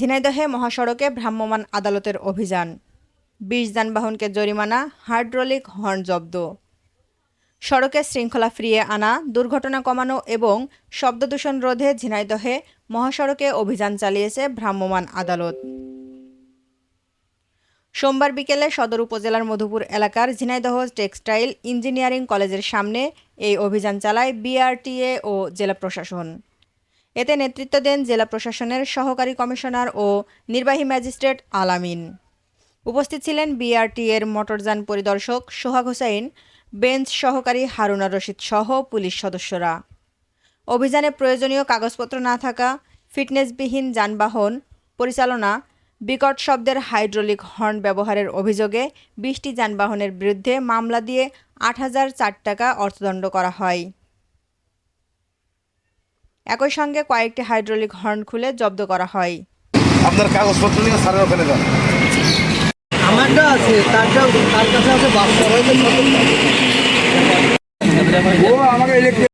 ঝিনাইদহে মহাসড়কে ভ্রাম্যমাণ আদালতের অভিযান, ২০ যানবাহনকে জরিমানা, হাইড্রোলিক হর্ন জব্দ। সড়কে শৃঙ্খলা ফিরিয়ে আনা, দুর্ঘটনা কমানো এবং শব্দদূষণ রোধে ঝিনাইদহে মহাসড়কে অভিযান চালিয়েছে ভ্রাম্যমাণ আদালত। সোমবার বিকেলে সদর উপজেলার মধুপুর এলাকার ঝিনাইদহ টেক্সটাইল ইঞ্জিনিয়ারিং কলেজের সামনে এই অভিযান চালায় বিআরটিএ ও জেলা প্রশাসন। এতে নেতৃত্ব দেন জেলা প্রশাসনের সহকারী কমিশনার ও নির্বাহী ম্যাজিস্ট্রেট আল-আমিন। উপস্থিত ছিলেন বিআরটিএর মোটরযান পরিদর্শক সোহাগ হোসাইন, বেঞ্চ সহকারী হারুনা রশিদ সহ পুলিশ সদস্যরা। অভিযানে প্রয়োজনীয় কাগজপত্র না থাকা, ফিটনেসবিহীন যানবাহন পরিচালনা, বিকট শব্দের হাইড্রোলিক হর্ন ব্যবহারের অভিযোগে ২০টি যানবাহনের বিরুদ্ধে মামলা দিয়ে ৮,০০৪ টাকা অর্থদণ্ড করা হয়। একই সঙ্গে কয়েকটি হাইড্রোলিক হর্ন খুলে জব্দ করা হয়। আপনার কাগজপত্র নিয়ে স্যারের ওখানে যান। আমারটা আছে, তার কাছে আছে বাস। ও আমাকে ইলেকট্রিক